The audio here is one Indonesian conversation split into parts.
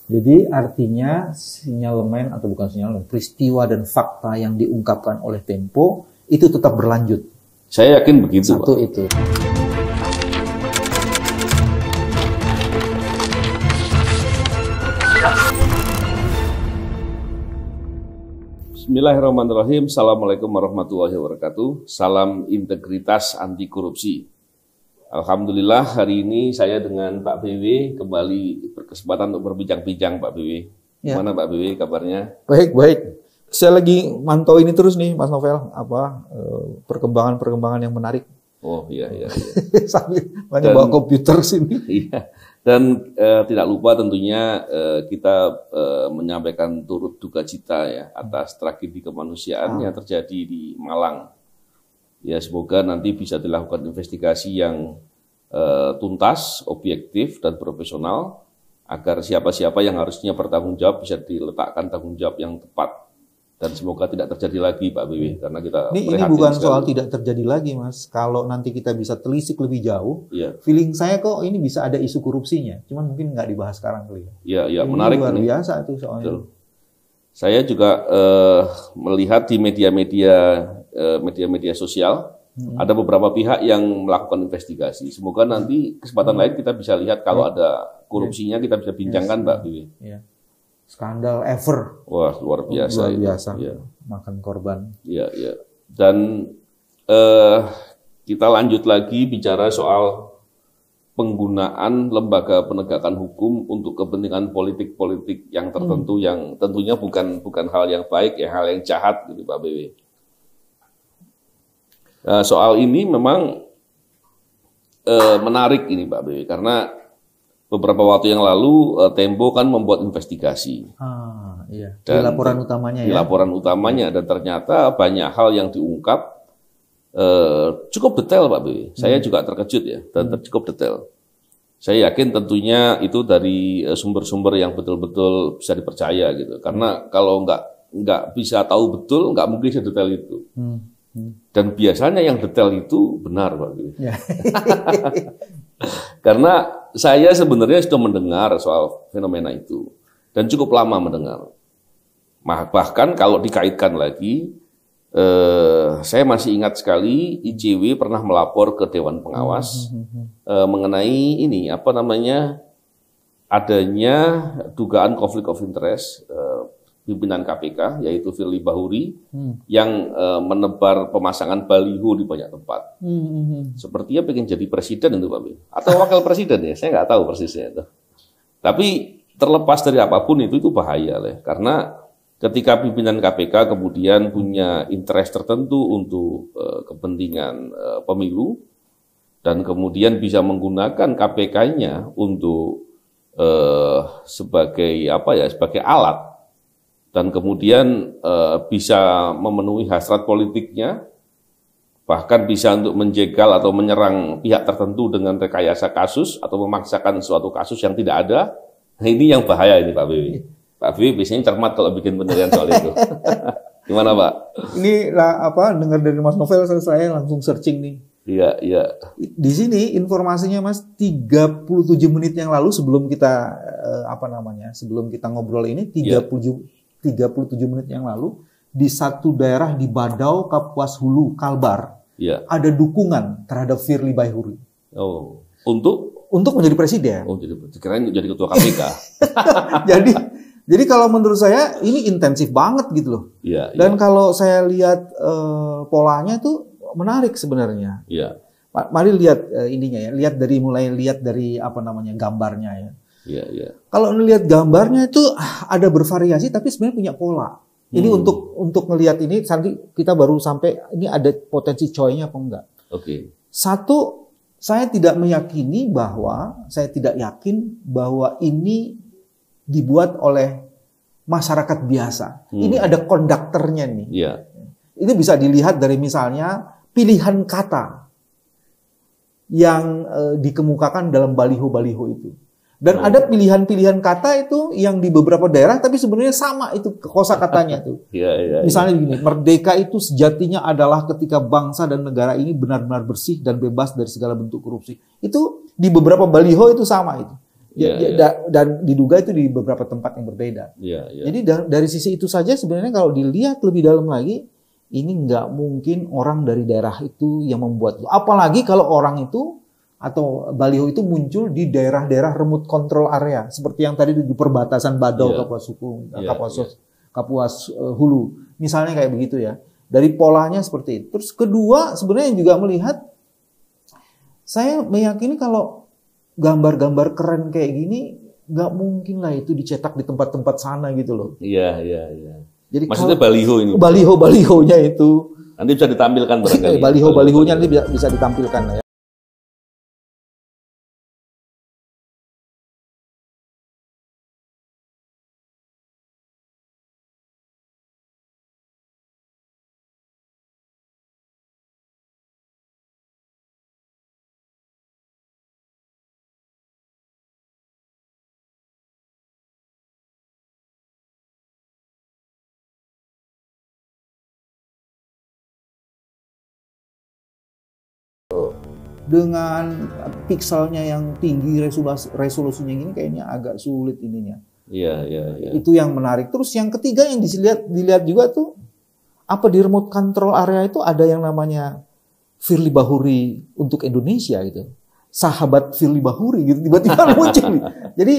Jadi artinya sinyalemen atau bukan sinyalemen, peristiwa dan fakta yang diungkapkan oleh Tempo itu tetap berlanjut. Saya yakin begitu, Satu Pak. itu. Bismillahirrahmanirrahim. Assalamualaikum warahmatullahi wabarakatuh. Salam integritas anti korupsi. Alhamdulillah hari ini saya dengan Pak BW kembali berkesempatan untuk berbincang-bincang, Pak BW. Ya. Gimana Pak BW kabarnya? Baik. Saya lagi mantau ini terus nih, Mas Novel, perkembangan-perkembangan yang menarik. Oh iya. Sambil bawa komputer sini. Iya. Dan tidak lupa tentunya kita menyampaikan turut duka cita ya atas tragedi kemanusiaan yang terjadi di Malang. Ya semoga nanti bisa dilakukan investigasi yang tuntas, objektif dan profesional agar siapa-siapa yang harusnya bertanggung jawab bisa diletakkan tanggung jawab yang tepat. Dan semoga tidak terjadi lagi Pak BW karena kita ini bukan sekali. Soal tidak terjadi lagi, Mas. Kalau nanti kita bisa telisik lebih jauh, feeling saya kok ini bisa ada isu korupsinya. Cuman mungkin nggak dibahas sekarang kali ya. Iya, menarik. Luar biasa tuh soalnya. Betul. Saya juga melihat di media sosial ada beberapa pihak yang melakukan investigasi. Semoga nanti kesempatan lain kita bisa lihat kalau ada korupsinya kita bisa bincangkan, Mbak Bibi. Iya. Skandal ever. Wah, luar biasa. Luar biasa. Ya. Makan korban. Iya. Dan kita lanjut lagi bicara soal penggunaan lembaga penegakan hukum untuk kepentingan politik-politik yang tertentu yang tentunya bukan hal yang baik, ya hal yang jahat gitu Pak BW. Nah, soal ini memang menarik ini Pak BW karena beberapa waktu yang lalu Tempo kan membuat investigasi. Iya. Dan di laporan utamanya di laporan utamanya dan ternyata banyak hal yang diungkap cukup detail Pak BW. Saya juga terkejut ya dan cukup detail. Saya yakin tentunya itu dari sumber-sumber yang betul-betul bisa dipercaya gitu. Karena kalau nggak bisa tahu betul, nggak mungkin sedetail itu. Dan biasanya yang detail itu benar Pak BW. Ya. Karena saya sebenarnya sudah mendengar soal fenomena itu dan cukup lama mendengar. Bahkan kalau dikaitkan lagi, saya masih ingat sekali ICW pernah melapor ke Dewan Pengawas mengenai ini adanya dugaan konflik of interest pimpinan KPK yaitu Firly Bahuri yang menebar pemasangan baliho di banyak tempat. Sepertinya pengen jadi presiden itu Pak B. Atau wakil presiden ya, saya nggak tahu persisnya itu. Tapi terlepas dari apapun itu bahaya lah. Karena ketika pimpinan KPK kemudian punya interest tertentu untuk kepentingan pemilu dan kemudian bisa menggunakan KPK-nya untuk sebagai alat dan kemudian bisa memenuhi hasrat politiknya, bahkan bisa untuk menjegal atau menyerang pihak tertentu dengan rekayasa kasus atau memaksakan suatu kasus yang tidak ada. Nah, ini yang bahaya ini Pak Bibi. Pak Bibi biasanya cermat kalau bikin penilaian soal itu. Gimana Pak? Ini dengar dari Mas Novel saya langsung searching nih. Iya. Di sini informasinya Mas 37 menit yang lalu sebelum kita sebelum kita ngobrol ini 37 menit yang lalu di satu daerah di Badau, Kapuas Hulu, Kalbar ada dukungan terhadap Firly Bahuri. Oh, untuk menjadi presiden. Oh, kirain jadi ketua KPK. Jadi kalau menurut saya ini intensif banget gitu loh. Iya. Dan kalau saya lihat polanya itu menarik sebenarnya. Iya. Mari lihat ininya ya. Lihat dari gambarnya ya. Iya. Kalau melihat gambarnya itu ada bervariasi tapi sebenarnya punya pola. Ini untuk ngelihat ini nanti kita baru sampai ini ada potensi coy-nya apa enggak. Oke. Satu, saya tidak yakin bahwa ini dibuat oleh masyarakat biasa. Ini ada konduktornya nih. Iya. Ini bisa dilihat dari misalnya pilihan kata yang dikemukakan dalam baliho-baliho itu. Dan ada pilihan-pilihan kata itu yang di beberapa daerah tapi sebenarnya sama itu kosakatanya tuh. Misalnya begini, merdeka itu sejatinya adalah ketika bangsa dan negara ini benar-benar bersih dan bebas dari segala bentuk korupsi. Itu di beberapa baliho itu sama itu. Dan diduga itu di beberapa tempat yang berbeda. Jadi dari sisi itu saja sebenarnya kalau dilihat lebih dalam lagi, ini nggak mungkin orang dari daerah itu yang membuat. Apalagi kalau orang itu atau baliho itu muncul di daerah-daerah remote control area, seperti yang tadi di perbatasan Badau, Kapuas Hulu, misalnya kayak begitu ya. Dari polanya seperti itu. Terus kedua sebenarnya juga melihat, saya meyakini kalau gambar-gambar keren kayak gini, nggak mungkin lah itu dicetak di tempat-tempat sana gitu loh. Iya. Jadi maksudnya baliho ini? Baliho-balihonya itu. Nanti bisa ditampilkan barangkali. Baliho-balihonya nanti bisa ditampilkan ya. Dengan pikselnya yang tinggi, resolusinya gini kayaknya agak sulit ininya. Iya. Itu yang menarik. Terus yang ketiga yang dilihat juga tuh, apa di remote control area itu ada yang namanya Firly Bahuri untuk Indonesia gitu. Sahabat Firly Bahuri gitu tiba-tiba muncul. Jadi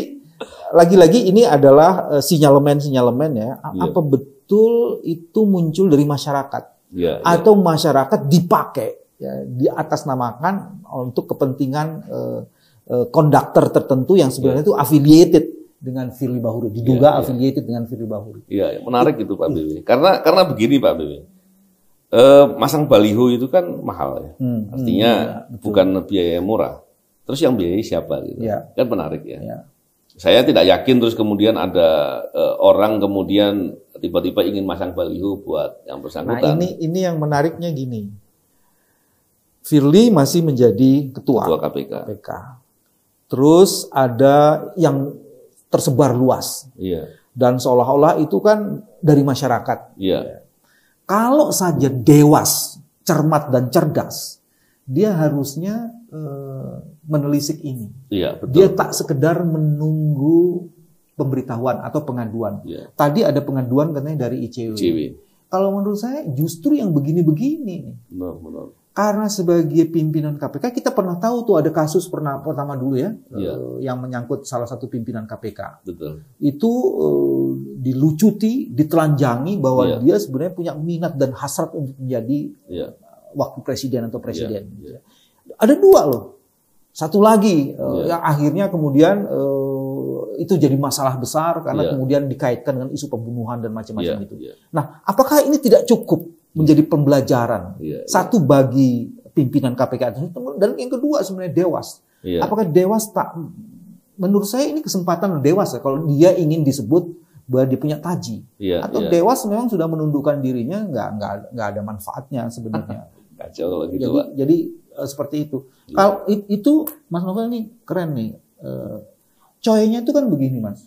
lagi-lagi ini adalah sinyalemen ya. Apa betul itu muncul dari masyarakat? Atau masyarakat dipakai ya, diatasnamakan untuk kepentingan konduktor tertentu yang sebenarnya itu affiliated dengan Firly Bahuri, diduga affiliated dengan Firly Bahuri. Iya, menarik itu Pak BW. Karena begini Pak BW, masang baliho itu kan mahal ya, artinya bukan biaya murah. Terus yang biayai siapa gitu? Kan menarik ya. Saya tidak yakin terus kemudian ada orang kemudian tiba-tiba ingin masang baliho buat yang bersangkutan. Nah ini yang menariknya gini. Firly masih menjadi ketua KPK. Terus ada yang tersebar luas. Dan seolah-olah itu kan dari masyarakat. Kalau saja Dewas cermat dan cerdas, dia harusnya menelisik ini. Betul. Dia tak sekedar menunggu pemberitahuan atau pengaduan. Tadi ada pengaduan katanya dari ICW. Kalau menurut saya justru yang begini-begini. Benar. Karena sebagai pimpinan KPK kita pernah tahu tuh ada kasus pertama dulu ya, yang menyangkut salah satu pimpinan KPK. Betul. Itu dilucuti, ditelanjangi bahwa dia sebenarnya punya minat dan hasrat untuk menjadi wakil presiden atau presiden. Ada dua loh. Satu lagi yang akhirnya kemudian itu jadi masalah besar karena kemudian dikaitkan dengan isu pembunuhan dan macam-macam itu. Nah, apakah ini tidak cukup menjadi pembelajaran satu bagi pimpinan KPK dan yang kedua sebenarnya Dewas. Apakah Dewas tak, menurut saya ini kesempatan Dewas ya, kalau dia ingin disebut bahwa dia punya taji atau Dewas memang sudah menundukkan dirinya, nggak ada manfaatnya sebenarnya. Kacau gitu, jadi seperti itu. Kalau itu Mas Novel nih keren nih. Coynya itu kan begini Mas.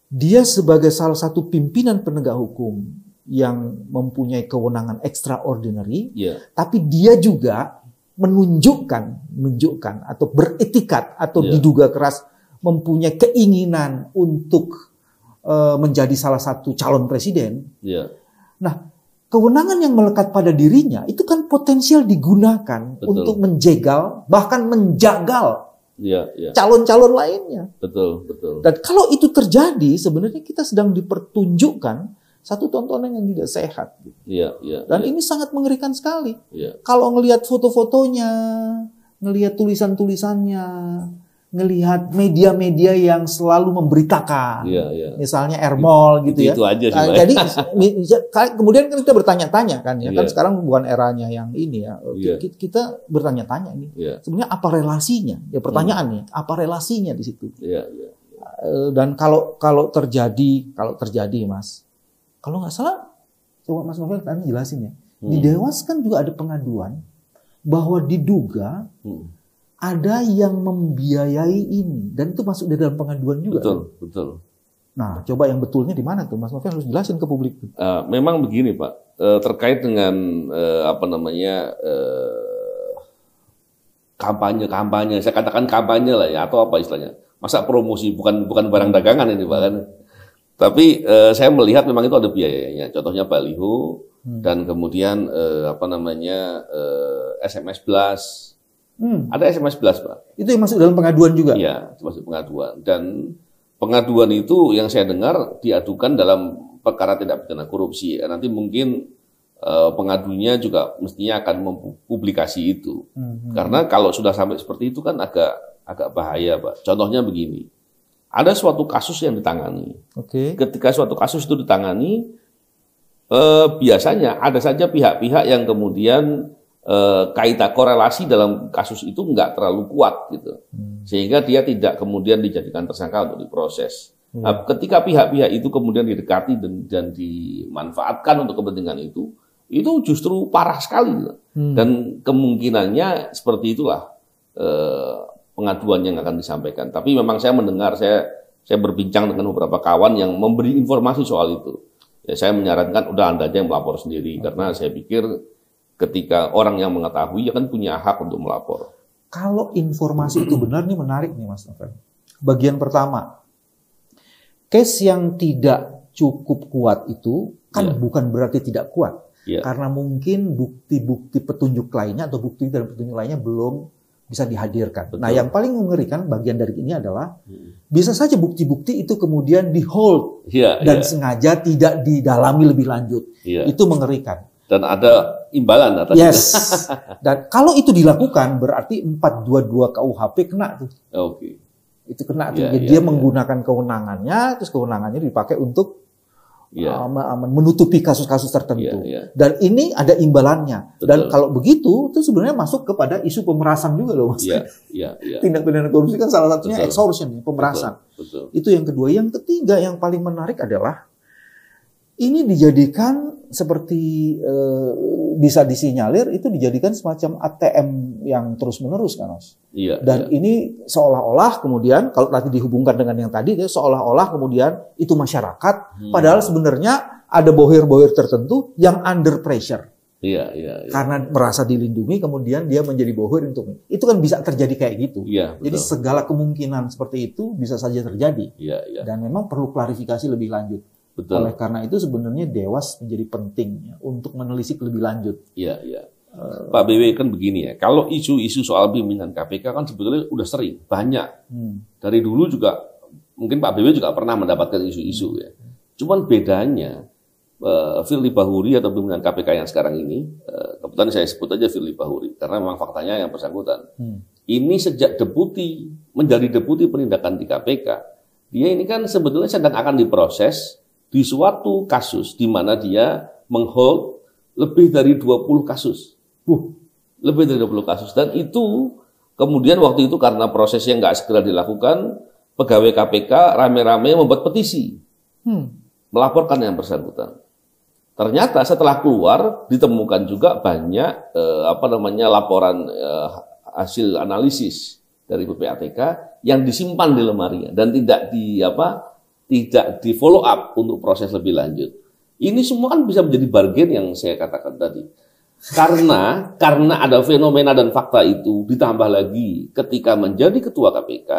Dia sebagai salah satu pimpinan penegak hukum yang mempunyai kewenangan extraordinary, tapi dia juga menunjukkan atau beretikat atau diduga keras mempunyai keinginan untuk menjadi salah satu calon presiden. Nah, kewenangan yang melekat pada dirinya itu kan potensial digunakan untuk menjegal bahkan menjagal calon-calon lainnya. Betul. Dan kalau itu terjadi sebenarnya kita sedang dipertunjukkan satu tontonan yang tidak sehat. Dan ini sangat mengerikan sekali. Kalau ngelihat foto-fotonya, ngelihat tulisan-tulisannya, ngelihat media-media yang selalu memberitakan, misalnya Ermol gitu ya. Itu aja sih. Jadi kemudian kan kita bertanya-tanya kan ya, kan sekarang bukan eranya yang ini ya. Kita bertanya-tanya ini. Sebenarnya apa relasinya? Ya pertanyaannya, apa relasinya di situ? Dan kalau terjadi Mas, kalau nggak salah, coba Mas Novel tadi jelasin ya. Di Dewas kan juga ada pengaduan bahwa diduga ada yang membiayai ini, dan itu masuk di dalam pengaduan juga. Betul. Nah, coba yang betulnya di mana tuh, Mas Novel harus jelasin ke publik. Memang begini Pak, terkait dengan kampanye, saya katakan kampanye lah ya, atau apa istilahnya. Masa promosi, bukan barang dagangan ini Pak kan. Tapi saya melihat memang itu ada biayanya. Contohnya baliho dan kemudian SMS blast. Ada SMS blast Pak. Itu yang masuk dalam pengaduan juga? Iya, itu masuk pengaduan. Dan pengaduan itu yang saya dengar diadukan dalam perkara tindak pidana korupsi. Nanti mungkin pengadunya juga mestinya akan mempublikasi itu. Karena kalau sudah sampai seperti itu kan agak bahaya, Pak. Contohnya begini. Ada suatu kasus yang ditangani. Ketika suatu kasus itu ditangani, biasanya ada saja pihak-pihak yang kemudian kaitan korelasi dalam kasus itu nggak terlalu kuat gitu. Sehingga dia tidak kemudian dijadikan tersangka untuk diproses. Nah, ketika pihak-pihak itu kemudian didekati dan dimanfaatkan untuk kepentingan itu justru parah sekali. Dan kemungkinannya seperti itulah pengaduan yang akan disampaikan. Tapi memang saya mendengar, saya berbincang dengan beberapa kawan yang memberi informasi soal itu. Ya, saya menyarankan udah Anda aja yang melapor sendiri, karena saya pikir ketika orang yang mengetahui ya kan punya hak untuk melapor. Kalau informasi itu benar nih menarik nih Mas Novel. Bagian pertama, case yang tidak cukup kuat itu kan bukan berarti tidak kuat. Karena mungkin bukti-bukti petunjuk lainnya atau bukti dan petunjuk lainnya belum bisa dihadirkan. Betul. Nah, yang paling mengerikan bagian dari ini adalah bisa saja bukti-bukti itu kemudian di hold dan sengaja tidak didalami lebih lanjut. Itu mengerikan. Dan ada imbalan atas itu. Dan kalau itu dilakukan berarti 422 KUHP kena tuh. Itu kena tuh. Jadi dia menggunakan kewenangannya, terus kewenangannya dipakai untuk menutupi kasus-kasus tertentu. Dan ini ada imbalannya. Dan kalau begitu, itu sebenarnya masuk kepada isu pemerasan juga loh, Mas. Tindak pidana korupsi kan salah satunya extortion, pemerasan. Itu yang kedua. Yang ketiga, yang paling menarik adalah ini dijadikan seperti bisa disinyalir, itu dijadikan semacam ATM yang terus-menerus kan, Mas. Dan ini seolah-olah kemudian, kalau nanti dihubungkan dengan yang tadi, seolah-olah kemudian itu masyarakat, padahal sebenarnya ada bohir-bohir tertentu yang under pressure. Karena merasa dilindungi, kemudian dia menjadi bohir untuk itu kan bisa terjadi kayak gitu. Jadi segala kemungkinan seperti itu bisa saja terjadi. Dan memang perlu klarifikasi lebih lanjut. Oleh karena itu sebenarnya Dewas menjadi penting untuk menelisik lebih lanjut. Pak BW kan begini ya, kalau isu-isu soal pimpinan KPK kan sebetulnya udah sering, banyak. Dari dulu juga, mungkin Pak BW juga pernah mendapatkan isu-isu ya. Cuman bedanya, Firly Bahuri atau pimpinan KPK yang sekarang ini, kebetulan saya sebut aja Firly Bahuri, karena memang faktanya yang bersangkutan. Ini sejak menjadi deputi penindakan di KPK, dia ini kan sebetulnya sedang akan diproses di suatu kasus di mana dia menghold lebih dari 20 kasus. Lebih dari 20 kasus. Dan itu kemudian waktu itu karena prosesnya nggak segera dilakukan, pegawai KPK rame-rame membuat petisi. Melaporkan yang bersangkutan. Ternyata setelah keluar ditemukan juga banyak laporan hasil analisis dari PPATK yang disimpan di lemarinya dan tidak di follow up untuk proses lebih lanjut. Ini semua kan bisa menjadi bargain yang saya katakan tadi. Karena ada fenomena dan fakta itu, ditambah lagi ketika menjadi ketua KPK,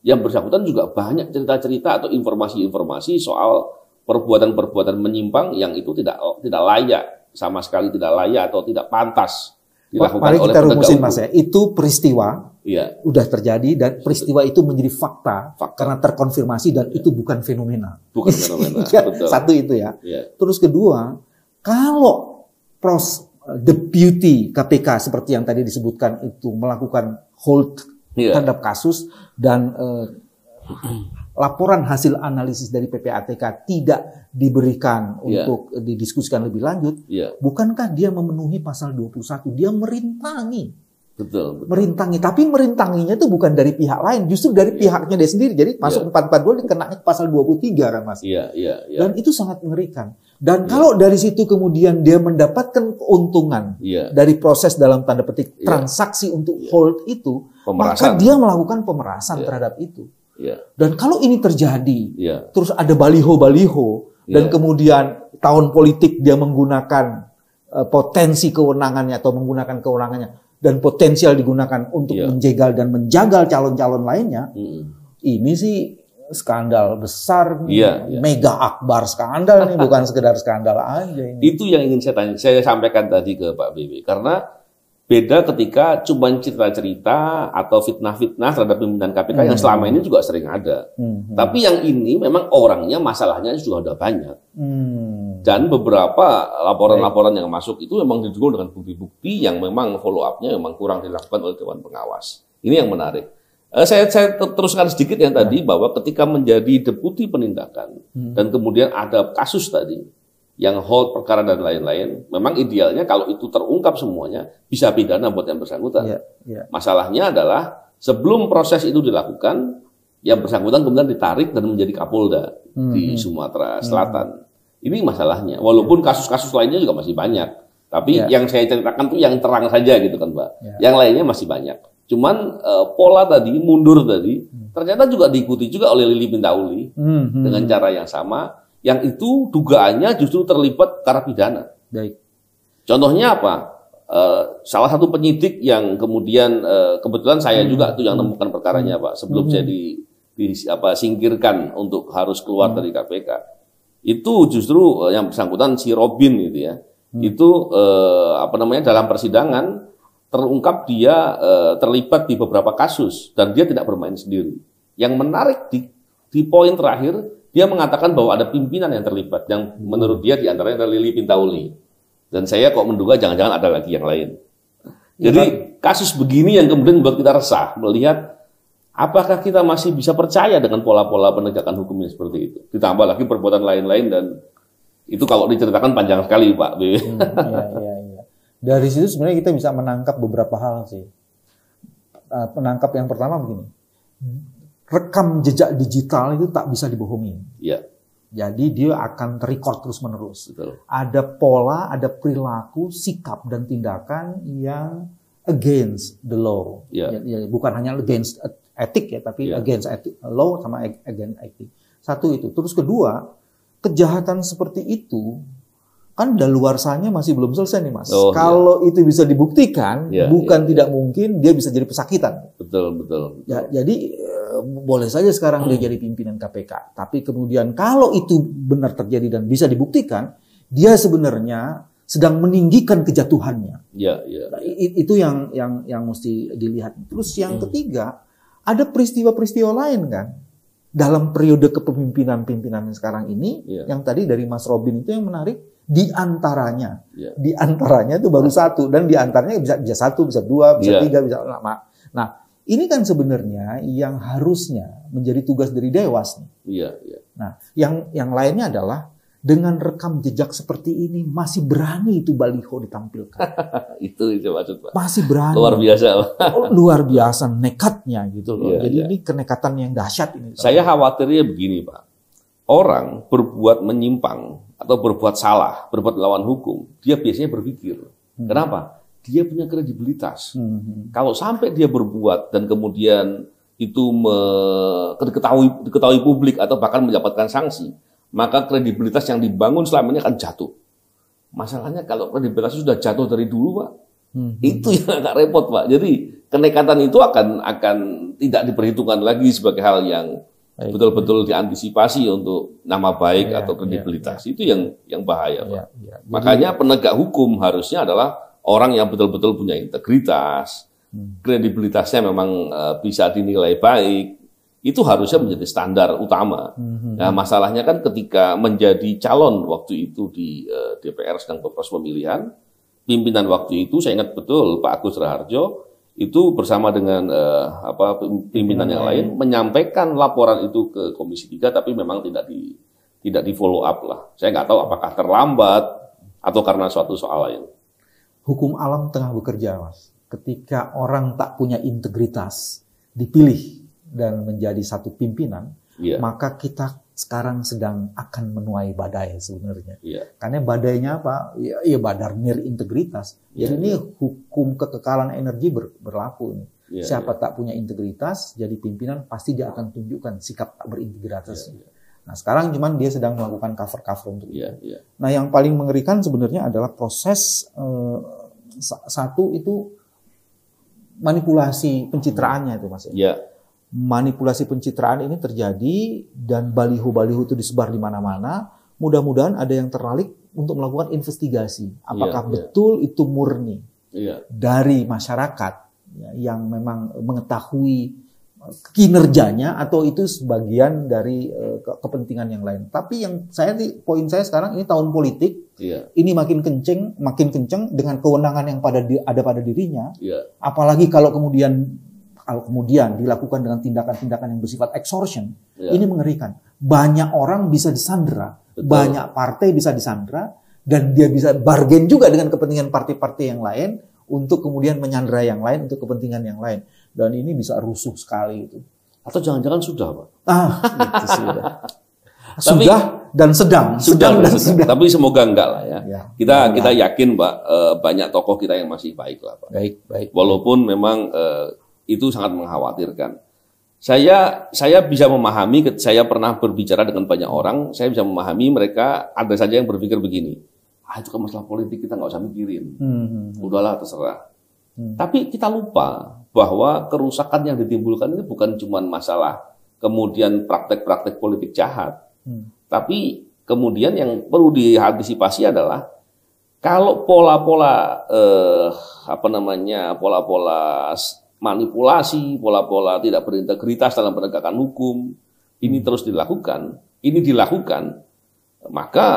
yang bersangkutan juga banyak cerita-cerita atau informasi-informasi soal perbuatan-perbuatan menyimpang yang itu tidak layak, sama sekali tidak layak atau tidak pantas dilakukan oleh penegak hukum. Mari kita rumusin, Mas ya. Itu peristiwa udah terjadi dan peristiwa itu menjadi fakta karena terkonfirmasi dan itu bukan fenomena. Bukan fenomena. Betul. Satu itu ya. Terus kedua, kalau deputy KPK seperti yang tadi disebutkan itu melakukan hold terhadap kasus dan laporan hasil analisis dari PPATK tidak diberikan untuk didiskusikan lebih lanjut, bukankah dia memenuhi pasal 21? Dia merintangi. Betul. Merintangi, tapi merintanginya itu bukan dari pihak lain, justru dari pihaknya dia sendiri. Jadi masuk 442 dikenanya pasal 23 kan, Mas. Dan itu sangat mengerikan. Dan kalau dari situ kemudian dia mendapatkan keuntungan dari proses dalam tanda petik transaksi untuk hold itu, maka dia melakukan pemerasan terhadap itu. Dan kalau ini terjadi, terus ada baliho-baliho dan kemudian tahun politik dia menggunakan potensi kewenangannya atau menggunakan kewenangannya dan potensial digunakan untuk menjegal dan menjagal calon-calon lainnya, ini sih skandal besar, mega akbar skandal nih, bukan sekedar skandal aja ini. Itu yang ingin saya sampaikan tadi ke Pak BW, karena beda ketika cuma cerita-cerita atau fitnah-fitnah terhadap pimpinan KPK yang selama ini juga sering ada. Tapi yang ini memang orangnya, masalahnya juga ada banyak. Dan beberapa laporan-laporan yang masuk itu memang didukung dengan bukti-bukti yang memang follow up-nya memang kurang dilakukan oleh Dewan Pengawas. Ini yang menarik. Saya teruskan sedikit yang tadi bahwa ketika menjadi deputi penindakan dan kemudian ada kasus tadi yang hold perkara dan lain-lain, memang idealnya kalau itu terungkap semuanya bisa pidana buat yang bersangkutan. Masalahnya adalah sebelum proses itu dilakukan, yang bersangkutan kemudian ditarik dan menjadi Kapolda di Sumatera Selatan. Ini masalahnya. Walaupun kasus-kasus lainnya juga masih banyak, tapi yang saya ceritakan tuh yang terang saja gitu kan, Pak. Yang lainnya masih banyak. Cuman pola tadi, mundur tadi, ternyata juga diikuti juga oleh Lili Pintauli dengan cara yang sama, yang itu dugaannya justru terlibat perkara pidana. Baik. Contohnya apa? Salah satu penyidik yang kemudian kebetulan saya juga tuh yang nemukan perkaranya, Pak, sebelum saya singkirkan untuk harus keluar dari KPK. Itu justru yang bersangkutan si Robin gitu ya. Itu dalam persidangan terungkap dia terlibat di beberapa kasus dan dia tidak bermain sendiri. Yang menarik di poin terakhir, dia mengatakan bahwa ada pimpinan yang terlibat, yang menurut dia diantaranya adalah Lili Pintauli. Dan saya kok menduga jangan-jangan ada lagi yang lain. Jadi kasus begini yang kemudian membuat kita resah melihat apakah kita masih bisa percaya dengan pola-pola penegakan hukum yang seperti itu. Ditambah lagi perbuatan lain-lain dan itu kalau diceritakan panjang sekali, Pak. Iya. Dari situ sebenarnya kita bisa menangkap beberapa hal sih. Penangkap yang pertama begini, rekam jejak digital itu tak bisa dibohongi. Iya. Jadi dia akan terrecord terus-menerus. Betul. Ada pola, ada perilaku, sikap dan tindakan yang against the law. Ya, bukan hanya against etik ya, tapi against law sama against etik. Satu itu. Terus kedua, kejahatan seperti itu kan daluarsanya masih belum selesai nih, Mas. Kalau itu bisa dibuktikan, tidak mungkin dia bisa jadi pesakitan. Betul. Ya, jadi boleh saja sekarang dia jadi pimpinan KPK. Tapi kemudian kalau itu benar terjadi dan bisa dibuktikan, dia sebenarnya sedang meninggikan kejatuhannya. Nah, itu yang mesti dilihat. Terus yang ketiga, ada peristiwa-peristiwa lain kan dalam periode kepemimpinan sekarang ini, yang tadi dari Mas Robin itu yang menarik. Di antaranya itu baru satu, dan di antaranya bisa satu, bisa dua, bisa tiga, bisa lama. Nah, ini kan sebenarnya yang harusnya menjadi tugas dari Dewas. Nah, yang lainnya adalah dengan rekam jejak seperti ini masih berani itu baliho ditampilkan. itu maksud Pak. Masih berani. Luar biasa. Luar biasa nekatnya gitu loh. Jadi ini kenekatan yang dahsyat ini. Saya khawatirnya begini, Pak. Orang berbuat menyimpang atau berbuat salah, berbuat melawan hukum, dia biasanya berpikir. Kenapa? Dia punya kredibilitas. Kalau sampai dia berbuat dan kemudian itu diketahui publik atau bahkan mendapatkan sanksi, maka kredibilitas yang dibangun selama ini akan jatuh. Masalahnya kalau kredibilitas sudah jatuh dari dulu, Pak, itu yang agak repot, Pak. Jadi kenekatan itu akan tidak diperhitungkan lagi sebagai hal yang betul-betul diantisipasi untuk nama baik atau kredibilitas. Itu yang bahaya, Pak. Makanya penegak hukum harusnya adalah orang yang betul-betul punya integritas, kredibilitasnya memang bisa dinilai baik. Itu harusnya menjadi standar utama. Nah, masalahnya kan ketika menjadi calon waktu itu di DPR sedang proses pemilihan, pimpinan waktu itu saya ingat betul Pak Agus Raharjo itu bersama dengan pimpinan yang lain menyampaikan laporan itu ke Komisi 3, tapi memang tidak di follow up lah. Saya nggak tahu apakah terlambat atau karena suatu soal lain. Hukum alam tengah bekerja, Mas. Ketika orang tak punya integritas dipilih dan menjadi satu pimpinan, maka kita sekarang sedang akan menuai badai sebenarnya. Karena badainya apa? Ya badar integritas. Jadi ini hukum kekekalan energi berlaku ini. Siapa tak punya integritas jadi pimpinan, pasti dia akan tunjukkan sikap tak berintegritas. Nah, sekarang cuman dia sedang melakukan cover untuk itu. Nah, yang paling mengerikan sebenarnya adalah proses satu itu manipulasi pencitraannya itu Mas. Ya. Manipulasi pencitraan ini terjadi dan baliho-baliho itu disebar di mana-mana. Mudah-mudahan ada yang tertarik untuk melakukan investigasi. Apakah betul itu murni dari masyarakat yang memang mengetahui kinerjanya atau itu sebagian dari kepentingan yang lain. Tapi poin saya sekarang ini tahun politik, ini makin kenceng dengan kewenangan yang ada pada dirinya. Apalagi kalau kemudian dilakukan dengan tindakan-tindakan yang bersifat extortion, ini mengerikan. Banyak orang bisa disandera, banyak partai bisa disandera, dan dia bisa bargain juga dengan kepentingan partai-partai yang lain untuk kemudian menyandera yang lain untuk kepentingan yang lain. Dan ini bisa rusuh sekali itu. Atau jangan-jangan sudah, Pak? Itu sudah. Sudah dan sedang. Sedang. Tapi semoga enggak lah ya. Kita yakin, Pak, banyak tokoh kita yang masih baik lah, Pak. Baik. Walaupun memang itu sangat mengkhawatirkan. Saya bisa memahami, saya pernah berbicara dengan banyak orang, saya bisa memahami mereka ada saja yang berpikir begini. Itu kan masalah politik, kita nggak usah mikirin. Udahlah, terserah. Tapi kita lupa bahwa kerusakan yang ditimbulkan ini bukan cuma masalah kemudian praktek-praktek politik jahat. Tapi kemudian yang perlu diantisipasi adalah kalau pola-pola pola-pola manipulasi, pola-pola tidak berintegritas dalam penegakan hukum ini terus dilakukan, maka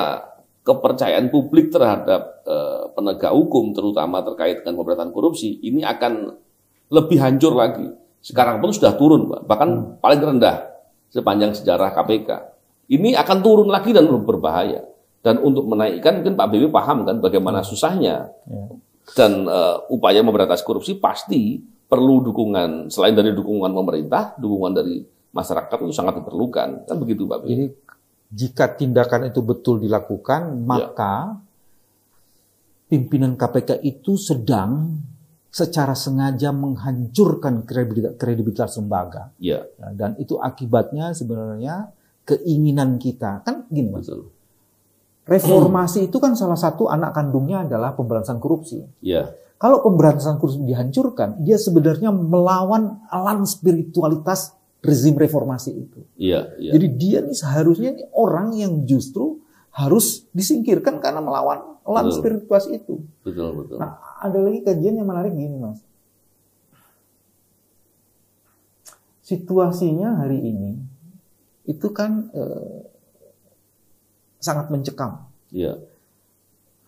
kepercayaan publik terhadap penegak hukum, terutama terkait dengan pemberantasan korupsi, ini akan lebih hancur lagi. Sekarang pun sudah turun, Pak. Bahkan paling rendah sepanjang sejarah KPK. Ini akan turun lagi dan berbahaya. Dan untuk menaikkan, mungkin Pak BW paham kan bagaimana susahnya. Dan upaya memberantas korupsi pasti perlu dukungan, selain dari dukungan pemerintah, dukungan dari masyarakat itu sangat diperlukan. Kan begitu, Pak BW. Jadi jika tindakan itu betul dilakukan, maka pimpinan KPK itu sedang secara sengaja menghancurkan kredibilitas lembaga. Dan itu akibatnya sebenarnya keinginan kita. Kan gini, Mas. Reformasi itu kan salah satu anak kandungnya adalah pemberantasan korupsi. Kalau pemberantasan korupsi dihancurkan, dia sebenarnya melawan alam spiritualitas rezim reformasi itu. Jadi dia nih seharusnya orang yang justru harus disingkirkan karena melawan alam spiritualitas itu. Betul. Nah, ada lagi kajian yang menarik gini, Mas. Situasinya hari ini itu kan sangat mencekam.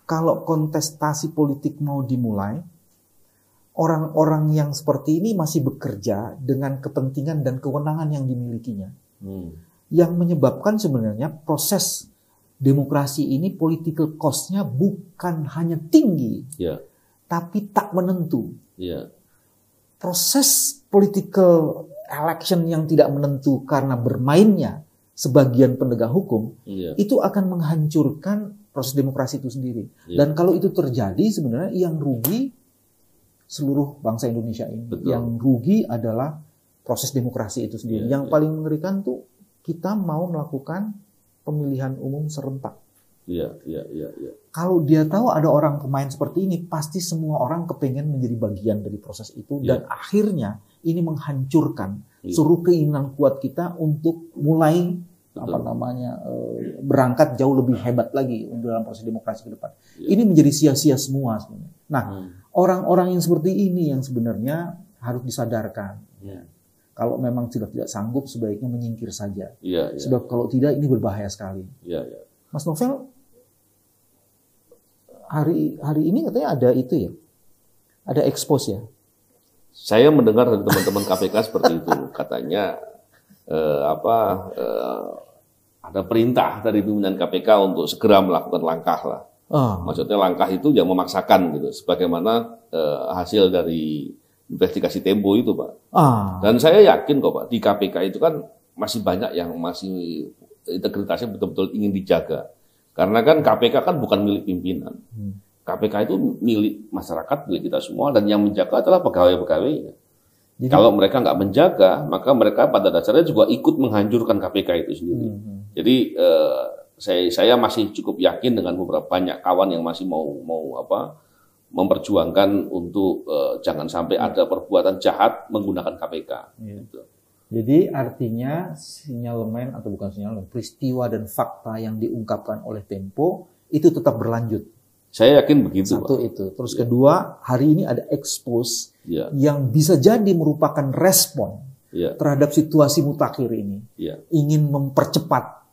Kalau kontestasi politik mau dimulai, orang-orang yang seperti ini masih bekerja dengan kepentingan dan kewenangan yang dimilikinya. Yang menyebabkan sebenarnya proses demokrasi ini political cost-nya bukan hanya tinggi, tapi tak menentu. Proses political election yang tidak menentu karena bermainnya sebagian penegak hukum, itu akan menghancurkan proses demokrasi itu sendiri. Dan kalau itu terjadi sebenarnya yang rugi seluruh bangsa Indonesia ini. Yang rugi adalah proses demokrasi itu sendiri. Yang paling mengerikan tuh kita mau melakukan pemilihan umum serentak. Kalau dia tahu ada orang pemain seperti ini, pasti semua orang kepengen menjadi bagian dari proses itu. Dan akhirnya ini menghancurkan seluruh keinginan kuat kita untuk mulai berangkat jauh lebih hebat lagi dalam proses demokrasi ke depan. Ini menjadi sia-sia semua sebenarnya. Nah, orang-orang yang seperti ini yang sebenarnya harus disadarkan. Kalau memang sudah tidak sanggup, sebaiknya menyingkir saja. Sebab kalau tidak, ini berbahaya sekali. Mas Novel, hari ini katanya ada itu ya, ada expose ya. Saya mendengar dari teman-teman KPK seperti itu, katanya ada perintah dari pimpinan KPK untuk segera melakukan langkah lah. Maksudnya langkah itu yang memaksakan gitu, sebagaimana hasil dari investigasi Tempo itu, Pak. Dan saya yakin kok, Pak, di KPK itu kan masih banyak yang masih integritasnya betul-betul ingin dijaga. Karena kan KPK kan bukan milik pimpinan. KPK itu milik masyarakat, milik kita semua, dan yang menjaga adalah pegawai-pegawainya. Kalau mereka nggak menjaga, maka mereka pada dasarnya juga ikut menghancurkan KPK itu sendiri. Jadi saya masih cukup yakin dengan beberapa banyak kawan yang masih mau memperjuangkan untuk jangan sampai ada perbuatan jahat menggunakan KPK. Gitu. Jadi artinya sinyalemen atau bukan sinyalemen, peristiwa dan fakta yang diungkapkan oleh Tempo itu tetap berlanjut. Saya yakin begitu. Satu Pak. Itu. Terus kedua, hari ini ada expose yang bisa jadi merupakan respon terhadap situasi mutakhir ini. Ingin mempercepat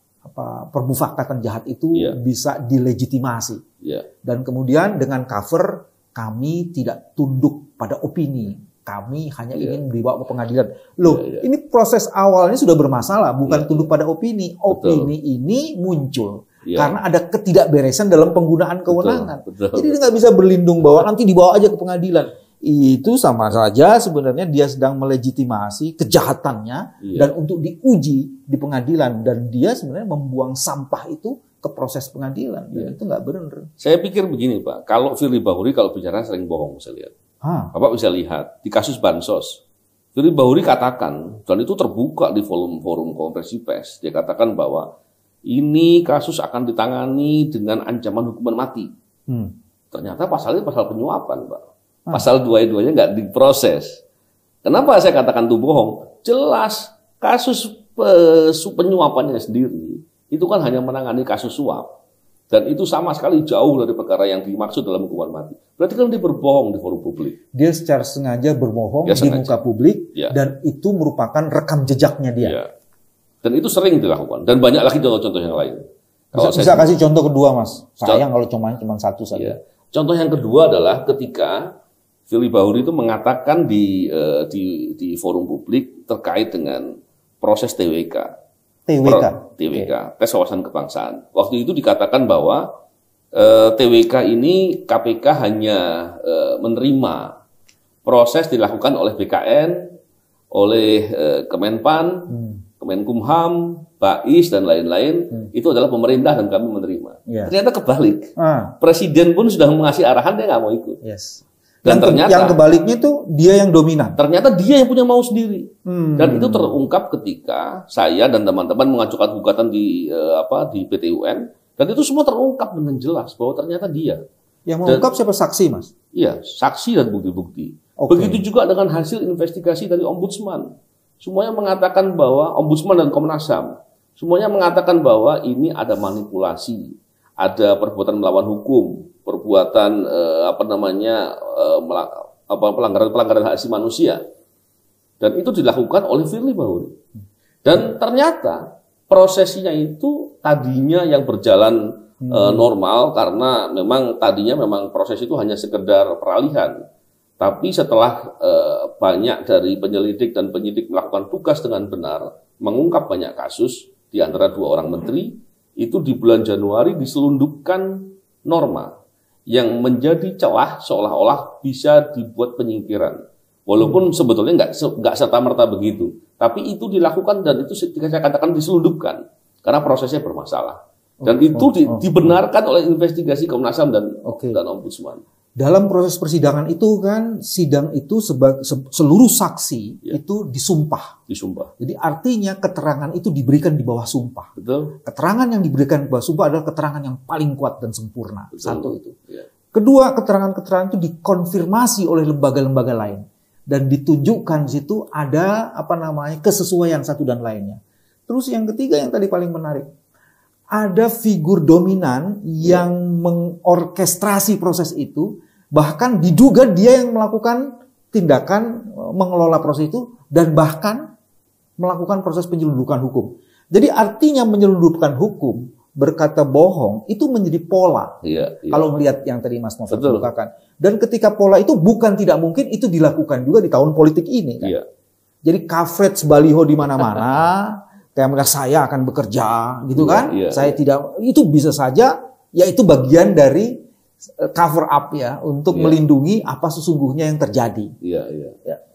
permufakatan jahat itu bisa dilegitimasi. Dan kemudian dengan cover, kami tidak tunduk pada opini. Kami hanya ingin dibawa ke pengadilan. Loh, ini proses awalnya sudah bermasalah, bukan tunduk pada opini. Opini ini muncul karena ada ketidakberesan dalam penggunaan kewenangan. Jadi dia nggak bisa berlindung bahwa nanti dibawa aja ke pengadilan. Itu sama saja sebenarnya dia sedang melegitimasi kejahatannya dan untuk diuji di pengadilan. Dan dia sebenarnya membuang sampah itu ke proses pengadilan. Dan itu nggak benar. Saya pikir begini Pak, kalau Firly Bahuri kalau bicara sering bohong saya lihat. Bapak bisa lihat di kasus Bansos. Firly Bahuri katakan, dan itu terbuka di forum konferensi pers, dia katakan bahwa ini kasus akan ditangani dengan ancaman hukuman mati. Ternyata pasalnya pasal penyuapan Pak. Pasal 2-2-nya nggak diproses. Kenapa saya katakan itu bohong? Jelas kasus penyuapannya sendiri itu kan hanya menangani kasus suap. Dan itu sama sekali jauh dari perkara yang dimaksud dalam hukuman mati. Berarti kan dia berbohong di forum publik. Dia secara sengaja berbohong di muka publik dan itu merupakan rekam jejaknya dia. Dan itu sering dilakukan. Dan banyak lagi contoh-contoh yang lain. Bisa kasih contoh kedua Mas? Sayang kalau cuma satu saja. Contoh yang kedua adalah ketika Firly Bahuri itu mengatakan di forum publik terkait dengan proses TWK, tes wawasan kebangsaan. Waktu itu dikatakan bahwa TWK ini KPK hanya menerima proses dilakukan oleh BKN, oleh Kemenpan, Kemenkumham, Bais dan lain-lain. Itu adalah pemerintah dan kami menerima. Ternyata kebalik. Presiden pun sudah mengasih arahan, dia nggak mau ikut. Dan ternyata yang kebaliknya itu dia yang dominan. Ternyata dia yang punya mau sendiri. Dan itu terungkap ketika saya dan teman-teman mengajukan gugatan di PT UN, dan itu semua terungkap dengan jelas bahwa ternyata dia. Yang mengungkap siapa? Saksi, Mas? Iya, saksi dan bukti-bukti. Begitu juga dengan hasil investigasi dari Ombudsman. Semuanya mengatakan bahwa Ombudsman dan Komnas HAM semuanya mengatakan bahwa ini ada manipulasi, ada perbuatan melawan hukum, perbuatan pelanggaran hak asasi manusia, dan itu dilakukan oleh Firly Bahuri. Dan ternyata prosesnya itu tadinya yang berjalan normal karena memang tadinya proses itu hanya sekedar peralihan. Tapi setelah banyak dari penyelidik dan penyidik melakukan tugas dengan benar, mengungkap banyak kasus di antara 2 orang menteri, itu di bulan Januari diselundupkan norma yang menjadi celah seolah-olah bisa dibuat penyingkiran. Walaupun sebetulnya nggak serta-merta begitu. Tapi itu dilakukan dan itu saya katakan diselundupkan. Karena prosesnya bermasalah. Dan itu dibenarkan oleh investigasi Komnas HAM dan Ombudsman. Dalam proses persidangan itu kan, sidang itu seluruh saksi itu disumpah. Jadi artinya keterangan itu diberikan di bawah sumpah. Betul. Keterangan yang diberikan di bawah sumpah adalah keterangan yang paling kuat dan sempurna. Betul. Satu itu. Kedua, keterangan-keterangan itu dikonfirmasi oleh lembaga-lembaga lain dan ditunjukkan di situ ada kesesuaian satu dan lainnya. Terus yang ketiga yang tadi paling menarik, ada figur dominan yang mengorkestrasi proses itu, bahkan diduga dia yang melakukan tindakan mengelola proses itu dan bahkan melakukan proses penyelundupan hukum. Jadi artinya menyelundupkan hukum, berkata bohong, itu menjadi pola. Kalau melihat yang tadi Mas Novel katakan. Dan ketika pola itu bukan tidak mungkin, itu dilakukan juga di tahun politik ini. Kan? Jadi coverage baliho di mana-mana, kayak saya akan bekerja, gitu kan? Saya tidak, itu bisa saja, ya itu bagian dari cover up ya, untuk melindungi apa sesungguhnya yang terjadi.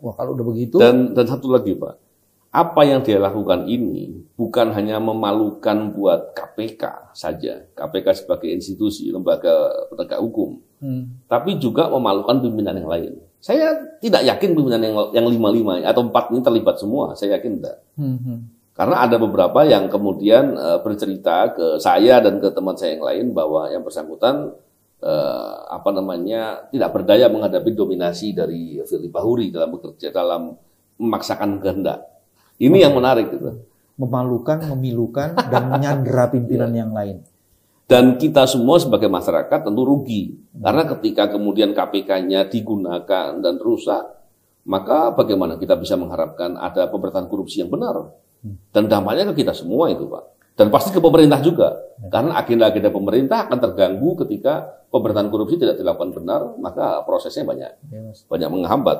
Wah kalau udah begitu. Dan satu lagi Pak. Apa yang dia lakukan ini bukan hanya memalukan buat KPK saja, KPK sebagai institusi, lembaga penegak hukum, tapi juga memalukan pimpinan yang lain. Saya tidak yakin pimpinan yang 5 atau 4 ini terlibat semua, saya yakin tidak. Karena ada beberapa yang kemudian bercerita ke saya dan ke teman saya yang lain bahwa yang bersangkutan tidak berdaya menghadapi dominasi dari Firly Bahuri dalam bekerja, dalam memaksakan kehendak. Ini yang menarik gitu. Memalukan, memilukan, dan menyandera pimpinan yang lain. Dan kita semua sebagai masyarakat tentu rugi. Karena ketika kemudian KPK-nya digunakan dan rusak, maka bagaimana kita bisa mengharapkan ada pemberantasan korupsi yang benar? Dan dampaknya ke kita semua itu, Pak. Dan pasti ke pemerintah juga. Karena agenda-agenda pemerintah akan terganggu ketika pemberantasan korupsi tidak dilakukan benar, maka prosesnya banyak menghambat.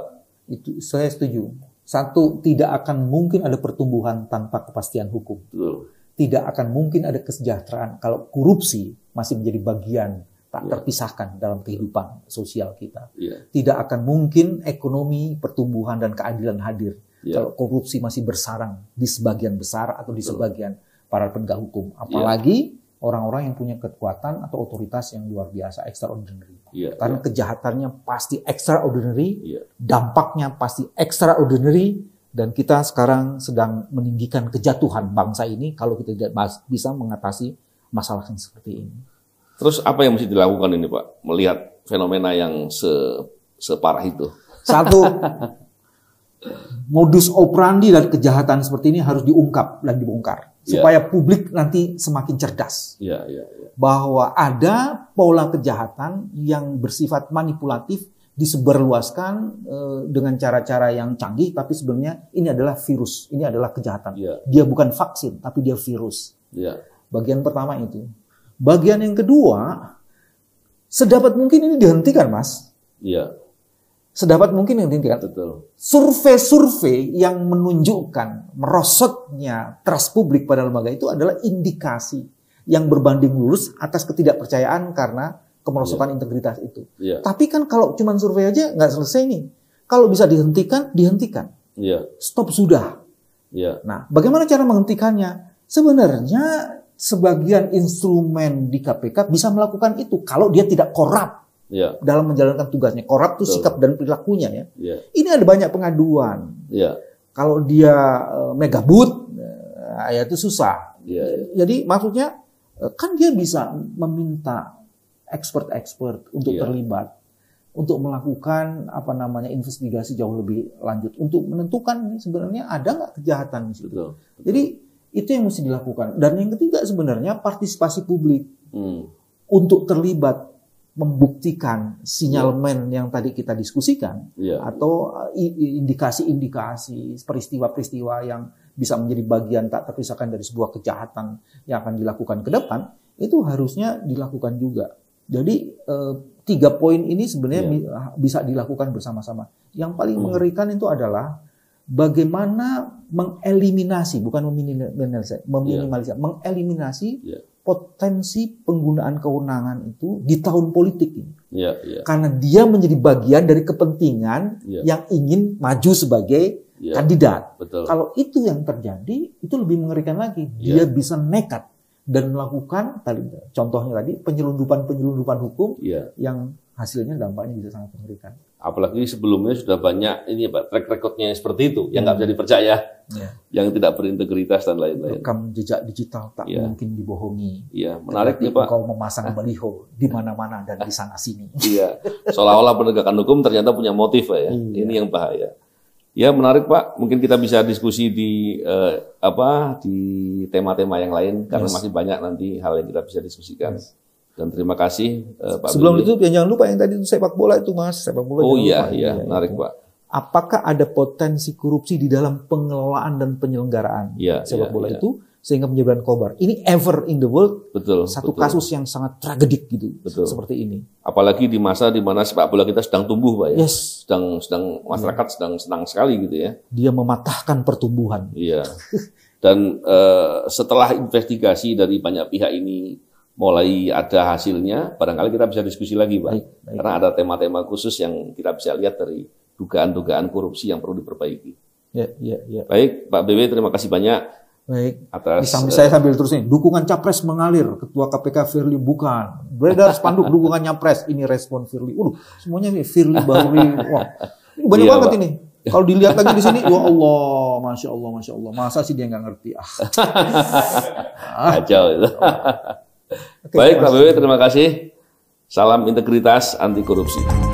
Itu saya setuju. Satu, tidak akan mungkin ada pertumbuhan tanpa kepastian hukum. Betul. Tidak akan mungkin ada kesejahteraan kalau korupsi masih menjadi bagian tak terpisahkan dalam kehidupan sosial kita. Tidak akan mungkin ekonomi, pertumbuhan, dan keadilan hadir kalau korupsi masih bersarang di sebagian besar atau di sebagian para penegak hukum. Apalagi orang-orang yang punya kekuatan atau otoritas yang luar biasa, extraordinary. Karena kejahatannya pasti extraordinary, dampaknya pasti extraordinary, dan kita sekarang sedang meninggikan kejatuhan bangsa ini kalau kita tidak bisa mengatasi masalah yang seperti ini. Terus apa yang mesti dilakukan ini, Pak, melihat fenomena yang separah itu? Satu, modus operandi dan kejahatan seperti ini harus diungkap dan dibongkar. Supaya publik nanti semakin cerdas. Bahwa ada pola kejahatan yang bersifat manipulatif, disebarluaskan dengan cara-cara yang canggih, tapi sebenarnya ini adalah virus, ini adalah kejahatan. Dia bukan vaksin, tapi dia virus. Bagian pertama itu. Bagian yang kedua, sedapat mungkin ini dihentikan, Mas. Sedapat mungkin dihentikan. Betul. Survei-survei yang menunjukkan merosotnya trust publik pada lembaga itu adalah indikasi yang berbanding lurus atas ketidakpercayaan karena kemerosotan integritas itu. Tapi kan kalau cuma survei aja nggak selesai nih. Kalau bisa dihentikan, dihentikan. Stop sudah. Nah, bagaimana cara menghentikannya? Sebenarnya sebagian instrumen di KPK bisa melakukan itu kalau dia tidak korup dalam menjalankan tugasnya. Korup itu sikap dan perilakunya ya. Ini ada banyak pengaduan. Kalau dia megabut, ya itu susah. Jadi maksudnya kan dia bisa meminta expert untuk terlibat, untuk melakukan investigasi jauh lebih lanjut, untuk menentukan sebenarnya ada nggak kejahatan di situ. Jadi itu yang mesti dilakukan. Dan yang ketiga sebenarnya partisipasi publik untuk terlibat, membuktikan sinyalmen yang tadi kita diskusikan, atau indikasi-indikasi peristiwa-peristiwa yang bisa menjadi bagian tak terpisahkan dari sebuah kejahatan yang akan dilakukan ke depan, itu harusnya dilakukan juga. Jadi 3 poin ini sebenarnya bisa dilakukan bersama-sama. Yang paling mengerikan itu adalah bagaimana mengeliminasi, bukan meminimalisir, mengeliminasi potensi penggunaan kewenangan itu di tahun politik ini. Karena dia menjadi bagian dari kepentingan yang ingin maju sebagai kandidat. Kalau itu yang terjadi, itu lebih mengerikan lagi. Dia bisa nekat dan melakukan contohnya tadi penyelundupan hukum yang hasilnya dampaknya bisa sangat mengerikan. Apalagi sebelumnya sudah banyak track recordnya seperti itu yang nggak bisa dipercaya, yang tidak berintegritas dan lain-lain. Rekam jejak digital tak mungkin dibohongi. Menarik nih Pak. Kau memasang baliho di mana-mana dan di sana sini. Seolah-olah penegakan hukum ternyata punya motif ya. Ini yang bahaya. Menarik Pak. Mungkin kita bisa diskusi di di tema-tema yang lain karena masih banyak nanti hal yang kita bisa diskusikan. Dan terima kasih Pak. Sebelum itu jangan lupa yang tadi itu sepak bola itu Mas, sepak bola. Menarik Pak. Apakah ada potensi korupsi di dalam pengelolaan dan penyelenggaraan sepak bola itu sehingga menyebabkan kobar? Ini ever in the world. Satu kasus yang sangat tragedik gitu. Seperti ini. Apalagi di masa di mana sepak bola kita sedang tumbuh Pak ya. Sedang masyarakat sedang senang sekali gitu ya. Dia mematahkan pertumbuhan. Dan setelah investigasi dari banyak pihak ini mulai ada hasilnya, barangkali kita bisa diskusi lagi, Pak. Baik. Karena ada tema-tema khusus yang kita bisa lihat dari dugaan-dugaan korupsi yang perlu diperbaiki. Baik, Pak BW, terima kasih banyak. Baik. Atas saya sambil terus ini, dukungan capres mengalir, Ketua KPK Firly bukan. Beredar spanduk dukungan capres, ini respon Firly. Semuanya nih Firly Bahuri. Wah, ini banyak banget Pak. Ini. Kalau dilihat lagi di sini, ya Allah, masya Allah. Masa sih dia nggak ngerti? Kacau itu. Baik, Pak BW, terima kasih. Salam integritas, anti korupsi.